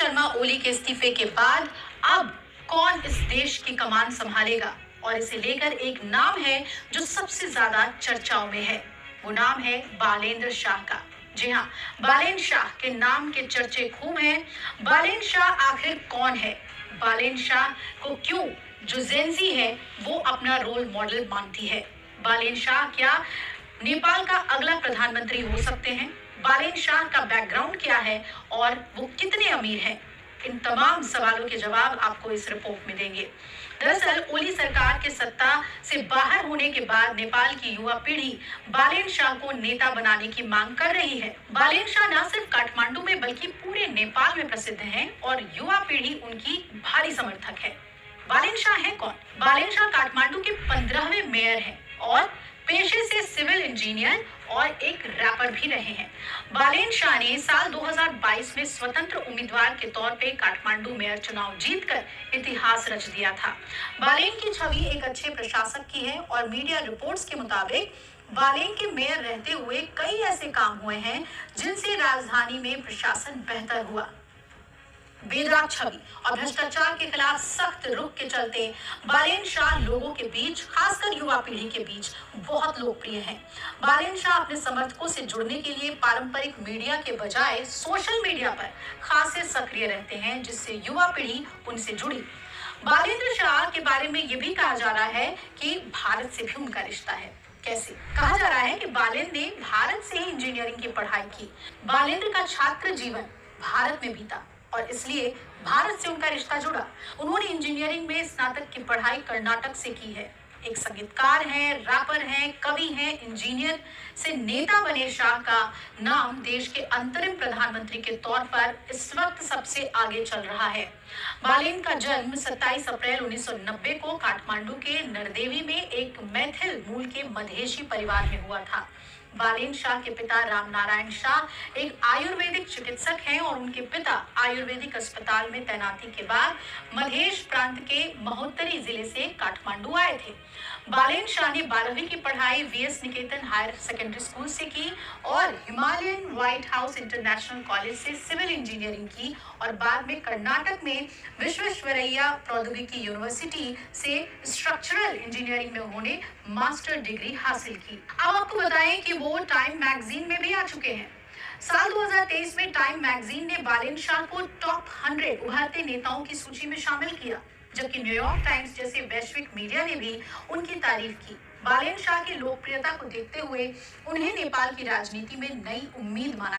शर्मा ओली के इस्तीफे के बाद अब कौन इस देश की कमान संभालेगा, और इसे लेकर एक नाम है जो सबसे ज्यादा चर्चाओं में है। वो नाम है बालेंद्र शाह का। जी हाँ, बालेंद्र शाह के नाम के चर्चे खूब हैं। बालेंद्र शाह आखिर कौन है? बालेंद्र शाह को क्यों जो जेंजी है वो अपना रोल मॉडल मानती है? बालेंद्र शाह क्या नेपाल का अगला प्रधानमंत्री हो सकते हैं? बालेंद्र शाह का बैकग्राउंड क्या है और वो कितने अमीर हैं? इन तमाम सवालों के जवाब आपको इस रिपोर्ट में देंगे। दरअसल ओली सरकार के सत्ता से बाहर होने के बाद नेपाल की युवा पीढ़ी बालेंद्र शाह को नेता बनाने की मांग कर रही है। बालेंद्र शाह न सिर्फ काठमांडू में बल्कि पूरे नेपाल में प्रसिद्ध हैं और युवा पीढ़ी उनकी भारी समर्थक है। बालेंद्र शाह है कौन? बालेंद्र शाह काठमांडू के 15वें मेयर हैं और पेशे से सिविल इंजीनियर और एक रैपर भी रहे हैं। बालेंद्र शाह ने साल 2022 में स्वतंत्र उम्मीदवार के तौर पे काठमांडू मेयर चुनाव जीतकर इतिहास रच दिया था। बालेंद्र की छवि एक अच्छे प्रशासक की है और मीडिया रिपोर्ट्स के मुताबिक बालेंद्र के मेयर रहते हुए कई ऐसे काम हुए हैं जिनसे राजधानी में प्रशासन बेहतर हुआ। बेदाग छवि और भ्रष्टाचार के खिलाफ सख्त रुख के चलते बालेंद्र शाह लोगों के बीच, खासकर युवा पीढ़ी के बीच बहुत लोकप्रिय हैं। बालेंद्र शाह अपने समर्थकों से जुड़ने के लिए पारंपरिक मीडिया के बजाय सोशल मीडिया पर खासे सक्रिय रहते हैं, जिससे युवा पीढ़ी उनसे जुड़ी। बालेंद्र शाह के बारे में ये भी कहा जा रहा है कि भारत से भी उनका रिश्ता है। कैसे? कहा जा रहा है कि बालेंद्र ने भारत से ही इंजीनियरिंग की पढ़ाई की। बालेंद्र का छात्र जीवन भारत में बीता और इसलिए भारत से उनका रिश्ता जुड़ा। उन्होंने इंजीनियरिंग में स्नातक की पढ़ाई कर्नाटक से की है। एक संगीतकार हैं, रैपर हैं, कवि हैं, इंजीनियर से नेता बने शाह का नाम देश के अंतरिम प्रधानमंत्री के तौर पर इस वक्त सबसे आगे चल रहा है। बालेंद्र का जन्म 27 अप्रैल 1990 को काठमांडू के नरदेवी में एक मैथिल मूल के मधेशी परिवार में हुआ था। बालेंद्र शाह के पिता राम नारायण शाह एक आयुर्वेदिक चिकित्सक हैं और उनके पिता आयुर्वेदिक अस्पताल में तैनाती के बाद मधेश प्रांत के महोत्तरी जिले से काठमांडू आए थे। बालेंद्र शाह ने 12वीं की पढ़ाई वीएस निकेतन हायर सेकेंडरी स्कूल से की और Himalayan white house international college से सिविल इंजीनियरिंग की और बाद में कर्नाटक में विश्वेश्वरैया प्रौद्योगिकी यूनिवर्सिटी से स्ट्रक्चरल इंजीनियरिंग में उन्होंने मास्टर डिग्री हासिल की। अब आपको बताएं कि वो टाइम मैगजीन में भी आ चुके हैं। साल 2023 में टाइम मैगजीन ने बालेंद्र शाह को टॉप 100 उभरते नेताओं की सूची में शामिल किया, जबकि न्यूयॉर्क टाइम्स जैसे वैश्विक मीडिया ने भी उनकी तारीफ की। बालेंद्र शाह की लोकप्रियता को देखते हुए उन्हें नेपाल की राजनीति में नई उम्मीद माना